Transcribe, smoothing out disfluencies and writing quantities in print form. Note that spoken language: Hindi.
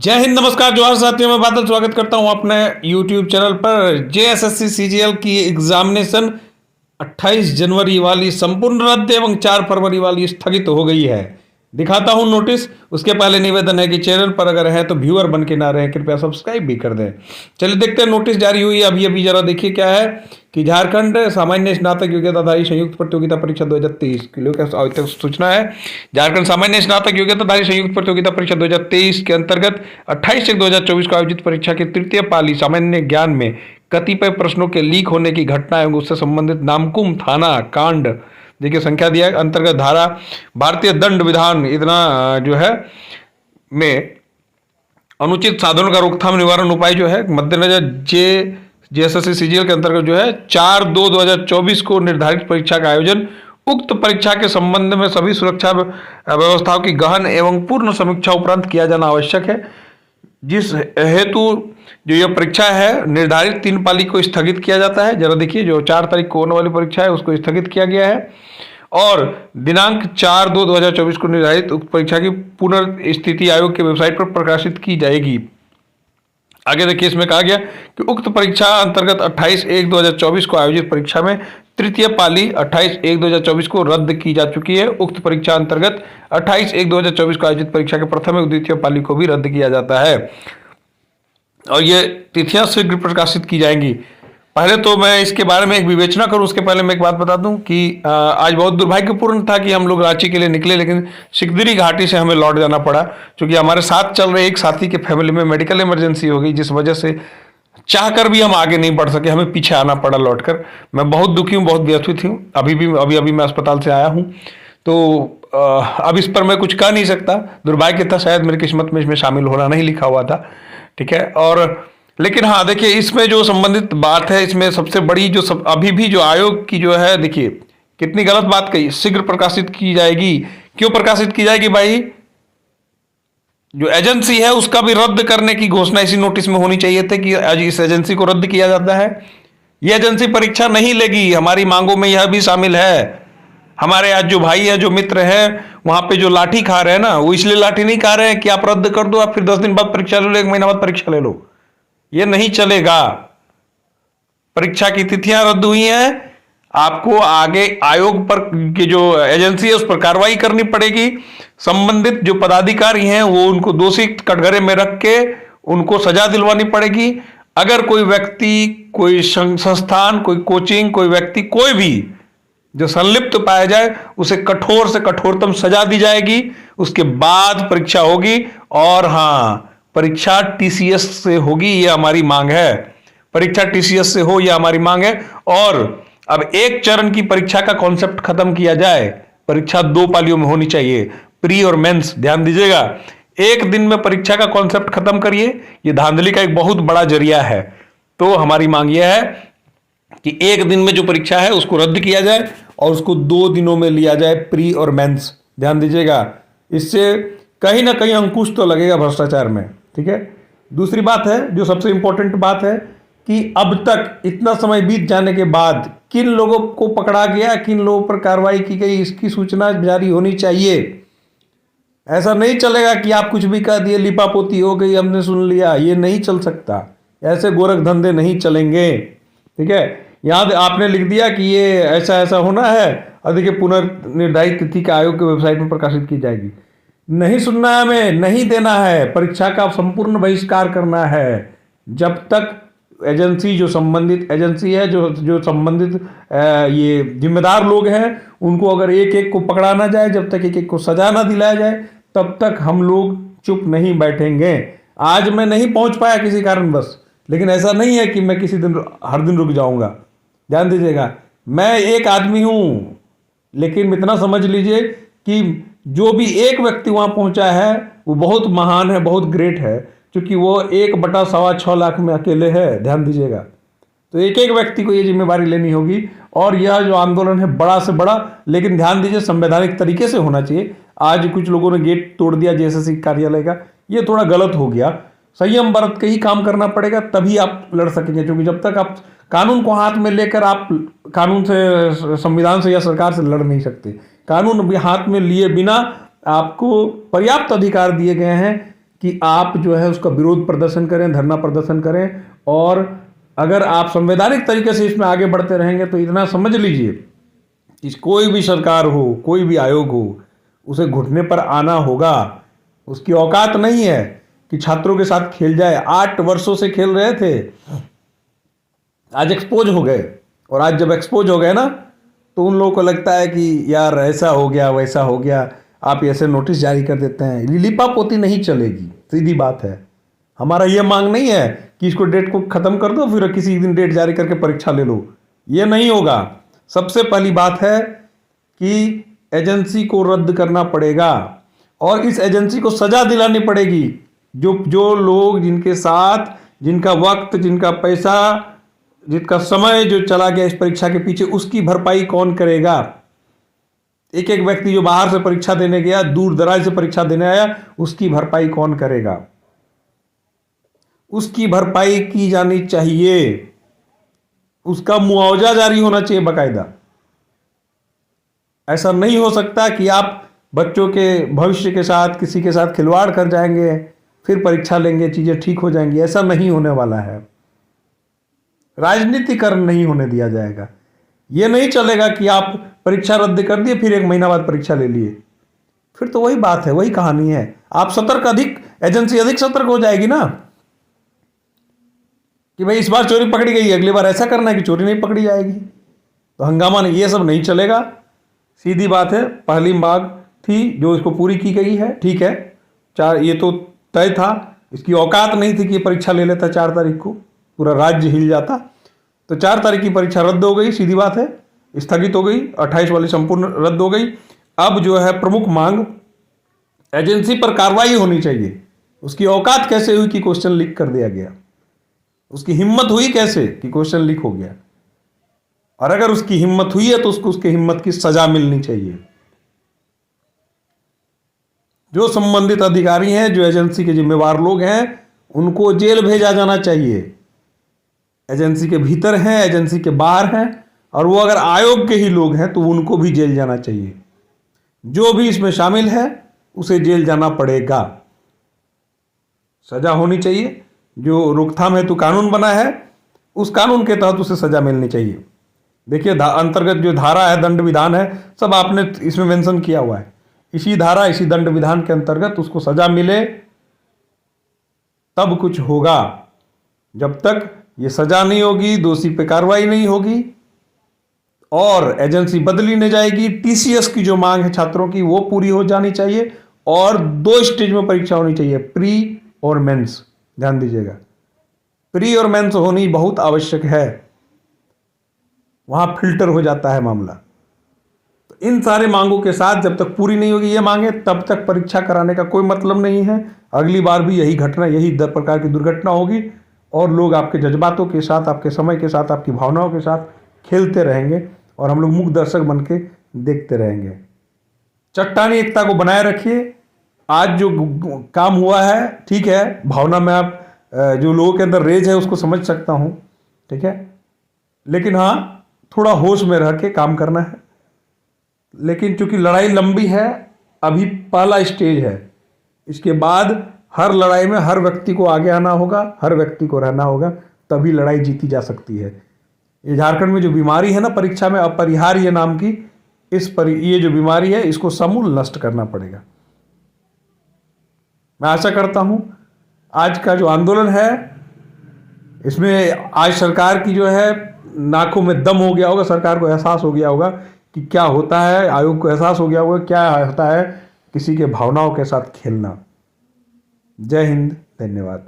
जय हिंद, नमस्कार, जोहार साथियों। मैं बादल स्वागत करता हूं अपने YouTube चैनल पर। जेएसएससी सीजीएल की एग्जामिनेशन 28 जनवरी वाली संपूर्ण रद्द एवं 4 फरवरी वाली स्थगित हो गई है। दिखाता हूं नोटिस। उसके पहले निवेदन है कि चैनल पर अगर है तो व्यूअर बन के ना रहे, कृपया सब्सक्राइब भी कर दें। चलिए देखते हैं नोटिस जारी हुई अभी अभी। जरा देखिए क्या है कि झारखंड सामान्य स्नातक योग्यताधारी संयुक्त प्रतियोगिता परीक्षा 2023 के लिए अभी तक सूचना है। झारखंड सामान्य स्नातक योग्यताधारी संयुक्त प्रतियोगिता परीक्षा 2023 के अंतर्गत 28/1/2024 को आयोजित परीक्षा की तृतीय पाली सामान्य ज्ञान में कतिपय प्रश्नों के लीक होने की घटना एवं उससे संबंधित नामकुम थाना कांड, देखिए संख्या दिया है, अंतर्गत धारा भारतीय दंड विधान इतना जो है में अनुचित साधनों का रोकथाम निवारण उपाय जो है मद्देनजर जेएसएससी सीजीएल के अंतर्गत जो है 4/2/2024 को निर्धारित परीक्षा का आयोजन उक्त परीक्षा के संबंध में सभी सुरक्षा व्यवस्थाओं की गहन एवं पूर्ण समीक्षा उपरांत किया जाना आवश्यक है, जिस हेतु जो यह परीक्षा है निर्धारित 3 पाली को स्थगित किया जाता है। जरा देखिए, जो 4 तारीख को होने वाली परीक्षा है उसको स्थगित किया गया है और दिनांक 4/2/2024 को निर्धारित उक्त परीक्षा की पुनर्स्थिति आयोग के वेबसाइट पर प्रकाशित की जाएगी। आगे देखिए, इसमें कहा गया कि उक्त परीक्षा अंतर्गत 28/1/2024 को आयोजित परीक्षा में तृतीय पाली 28/1/2024 को रद्द की जा चुकी है। उक्त परीक्षा अंतर्गत 28/1/2024 को आयोजित परीक्षा के प्रथम एवं द्वितीय पाली को भी रद्द किया जाता है और ये तिथियां शीघ्र प्रकाशित की जाएंगी। पहले तो मैं इसके बारे में एक विवेचना करूं, उसके पहले मैं एक बात बता दूं कि आज बहुत दुर्भाग्यपूर्ण था कि हम लोग रांची के लिए निकले, लेकिन सिकदरी घाटी से हमें लौट जाना पड़ा, क्योंकि हमारे साथ चल रहे एक साथी के फैमिली में मेडिकल इमरजेंसी हो गई, जिस वजह से चाहकर भी हम आगे नहीं बढ़ सके, हमें पीछे आना पड़ा लौटकर। मैं बहुत दुखी हूँ, बहुत व्यथित हूँ। अभी मैं अस्पताल से आया हूँ, तो अब इस पर मैं कुछ कह नहीं सकता। दुर्भाग्य था, शायद मेरी किस्मत में इसमें शामिल होना नहीं लिखा हुआ था, ठीक है। और लेकिन हाँ देखिए, इसमें जो संबंधित बात है, इसमें सबसे बड़ी जो अभी भी जो आयोग की जो है, देखिए कितनी गलत बात कही, शीघ्र प्रकाशित की जाएगी। क्यों प्रकाशित की जाएगी भाई? जो एजेंसी है उसका भी रद्द करने की घोषणा इसी नोटिस में होनी चाहिए थी कि आज इस एजेंसी को रद्द किया जाता है। यह एजेंसी परीक्षा नहीं लेगी, हमारी मांगों में यह भी शामिल है। हमारे आज जो भाई है, जो मित्र है, वहां पे जो लाठी खा रहे हैं ना, वो इसलिए लाठी नहीं खा रहे हैं कि आप रद्द कर दो, आप फिर 10 दिन बाद परीक्षा ले लो, 1 महीना बाद परीक्षा ले लो। ये नहीं चलेगा। परीक्षा की तिथियां रद्द हुई हैं, आपको आगे आयोग पर की जो एजेंसी है उस पर कार्रवाई करनी पड़ेगी। संबंधित जो पदाधिकारी हैं वो उनको दोषी कटघरे में रख के उनको सजा दिलवानी पड़ेगी। अगर कोई व्यक्ति, कोई संस्थान, कोई कोचिंग, कोई व्यक्ति, कोई भी जो संलिप्त पाया जाए उसे कठोर से कठोरतम सजा दी जाएगी। उसके बाद परीक्षा होगी और हाँ, परीक्षा टीसीएस से होगी, ये हमारी मांग है। परीक्षा टीसीएस से हो, यह हमारी मांग है। और अब एक चरण की परीक्षा का कॉन्सेप्ट खत्म किया जाए। परीक्षा 2 पालियों में होनी चाहिए, प्री और मेंस। ध्यान दीजिएगा, एक दिन में परीक्षा का कॉन्सेप्ट खत्म करिए, यह धांधली का एक बहुत बड़ा जरिया है। तो हमारी मांग यह है कि एक दिन में जो परीक्षा है उसको रद्द किया जाए और उसको 2 दिनों में लिया जाए, प्री और मेंस। ध्यान दीजिएगा, इससे कहीं ना कहीं अंकुश तो लगेगा भ्रष्टाचार में, ठीक है। दूसरी बात है, जो सबसे इंपॉर्टेंट बात है, कि अब तक इतना समय बीत जाने के बाद किन लोगों को पकड़ा गया, किन लोगों पर कार्रवाई की गई, इसकी सूचना जारी होनी चाहिए। ऐसा नहीं चलेगा कि आप कुछ भी कह दिए, लिपापोती हो गई, हमने सुन लिया, ये नहीं चल सकता। ऐसे गोरख धंधे नहीं चलेंगे, ठीक है। यहाँ आपने लिख दिया कि ये ऐसा ऐसा होना है और देखिए पुनर्निर्धारित तिथि का आयोग के वेबसाइट में प्रकाशित की जाएगी। नहीं सुनना है, हमें नहीं देना है, परीक्षा का संपूर्ण बहिष्कार करना है। जब तक एजेंसी, जो संबंधित एजेंसी है, जो संबंधित ये जिम्मेदार लोग हैं, उनको अगर एक एक को पकड़ा ना जाए, जब तक एक एक को सजा ना दिलाया जाए, तब तक हम लोग चुप नहीं बैठेंगे। आज मैं नहीं पहुंच पाया किसी कारणवश, लेकिन ऐसा नहीं है कि मैं किसी दिन हर दिन रुक जाऊंगा। ध्यान दीजिएगा, मैं एक आदमी हूं, लेकिन इतना समझ लीजिए कि जो भी एक व्यक्ति वहां पहुंचा है वो बहुत महान है, बहुत ग्रेट है, क्योंकि वो 1/6.25 लाख में अकेले है। ध्यान दीजिएगा, तो एक एक व्यक्ति को ये जिम्मेवारी लेनी होगी और यह जो आंदोलन है बड़ा से बड़ा, लेकिन ध्यान दीजिए संवैधानिक तरीके से होना चाहिए। आज कुछ लोगों ने गेट तोड़ दिया जेएसएससी कार्यालय का, ये थोड़ा गलत हो गया। संयम बरत के ही काम करना पड़ेगा, तभी आप लड़ सकेंगे। क्योंकि जब तक आप कानून को हाथ में लेकर, आप कानून से, संविधान से या सरकार से लड़ नहीं सकते। कानून भी हाथ में लिए बिना आपको पर्याप्त अधिकार दिए गए हैं कि आप जो है उसका विरोध प्रदर्शन करें, धरना प्रदर्शन करें। और अगर आप संवैधानिक तरीके से इसमें आगे बढ़ते रहेंगे तो इतना समझ लीजिए कि कोई भी सरकार हो, कोई भी आयोग हो, उसे घुटने पर आना होगा। उसकी औकात नहीं है कि छात्रों के साथ खेल जाए। 8 वर्षों से खेल रहे थे, आज एक्सपोज हो गए। और आज जब एक्सपोज हो गए ना, तो उन लोगों को लगता है कि यार ऐसा हो गया, वैसा हो गया। आप ऐसे नोटिस जारी कर देते हैं, लिपापोती नहीं चलेगी, सीधी बात है। हमारा ये मांग नहीं है कि इसको डेट को ख़त्म कर दो फिर किसी दिन डेट जारी करके परीक्षा ले लो, ये नहीं होगा। सबसे पहली बात है कि एजेंसी को रद्द करना पड़ेगा और इस एजेंसी को सजा दिलानी पड़ेगी। जो लोग, जिनके साथ, जिनका वक्त, जिनका पैसा, जिनका समय जो चला गया इस परीक्षा के पीछे, उसकी भरपाई कौन करेगा? एक एक व्यक्ति जो बाहर से परीक्षा देने गया, दूर दराज से परीक्षा देने आया, उसकी भरपाई कौन करेगा? उसकी भरपाई की जानी चाहिए, उसका मुआवजा जारी होना चाहिए बाकायदा। ऐसा नहीं हो सकता कि आप बच्चों के भविष्य के साथ किसी के साथ खिलवाड़ कर जाएंगे, फिर परीक्षा लेंगे, चीजें ठीक हो जाएंगी। ऐसा नहीं होने वाला है। राजनीतिकरण नहीं होने दिया जाएगा। यह नहीं चलेगा कि आप परीक्षा रद्द कर दिए फिर 1 महीना बाद परीक्षा ले लिए, फिर तो वही बात है, वही कहानी है। आप एजेंसी अधिक सतर्क हो जाएगी ना कि भाई इस बार चोरी पकड़ी गई, अगली बार ऐसा करना है कि चोरी नहीं पकड़ी जाएगी। तो हंगामा नहीं, ये सब नहीं चलेगा। सीधी बात है, पहली मांग थी जो इसको पूरी की गई है, ठीक है। ये तो तय था, इसकी औकात नहीं थी कि ये परीक्षा ले लेता 4 तारीख को, पूरा राज्य हिल जाता। तो 4 तारीख की परीक्षा रद्द हो गई, सीधी बात है, स्थगित हो गई। 28 वाली संपूर्ण रद्द हो गई। अब जो है प्रमुख मांग, एजेंसी पर कार्रवाई होनी चाहिए। उसकी औकात कैसे हुई कि क्वेश्चन लीक कर दिया गया? उसकी हिम्मत हुई कैसे कि क्वेश्चन लीक हो गया? और अगर उसकी हिम्मत हुई है तो उसको उसकी हिम्मत की सजा मिलनी चाहिए। जो संबंधित अधिकारी हैं, जो एजेंसी के जिम्मेवार लोग हैं, उनको जेल भेजा जाना चाहिए। एजेंसी के भीतर हैं, एजेंसी के बाहर हैं, और वो अगर आयोग के ही लोग हैं तो उनको भी जेल जाना चाहिए। जो भी इसमें शामिल है उसे जेल जाना पड़ेगा, सजा होनी चाहिए। जो रोकथाम हेतु कानून बना है उस कानून के तहत उसे सजा मिलनी चाहिए। देखिए, अंतर्गत जो धारा है, दंड विधान है, सब आपने इसमें मेंशन किया हुआ है। इसी धारा, इसी दंड विधान के अंतर्गत उसको सजा मिले तब कुछ होगा। जब तक ये सजा नहीं होगी, दोषी पे कार्रवाई नहीं होगी और एजेंसी बदली नहीं जाएगी, टीसीएस की जो मांग है छात्रों की वो पूरी हो जानी चाहिए। और 2 स्टेज में परीक्षा होनी चाहिए, प्री और मेंस। ध्यान दीजिएगा, प्री और मेंस होनी बहुत आवश्यक है, वहां फिल्टर हो जाता है मामला। तो इन सारे मांगों के साथ जब तक पूरी नहीं होगी ये मांगे, तब तक परीक्षा कराने का कोई मतलब नहीं है। अगली बार भी यही घटना, यही प्रकार की दुर्घटना होगी और लोग आपके जज्बातों के साथ, आपके समय के साथ, आपकी भावनाओं के साथ खेलते रहेंगे और हम लोग मूक दर्शक बन के देखते रहेंगे। चट्टानी एकता को बनाए रखिए। आज जो काम हुआ है, ठीक है, भावना में आप जो लोगों के अंदर रेज है उसको समझ सकता हूं, ठीक है, लेकिन हाँ, थोड़ा होश में रह के काम करना है। लेकिन चूंकि लड़ाई लंबी है, अभी पहला स्टेज है, इसके बाद हर लड़ाई में हर व्यक्ति को आगे आना होगा, हर व्यक्ति को रहना होगा, तभी लड़ाई जीती जा सकती है। ये झारखंड में जो बीमारी है ना परीक्षा में, अपरिहार्य नाम की, ये जो बीमारी है इसको समूल नष्ट करना पड़ेगा। मैं आशा करता हूं आज का जो आंदोलन है इसमें आज सरकार की जो है नाकों में दम हो गया होगा, सरकार को एहसास हो गया होगा कि क्या होता है, आयोग को एहसास हो गया होगा क्या होता है किसी के भावनाओं के साथ खेलना। जय हिंद, धन्यवाद।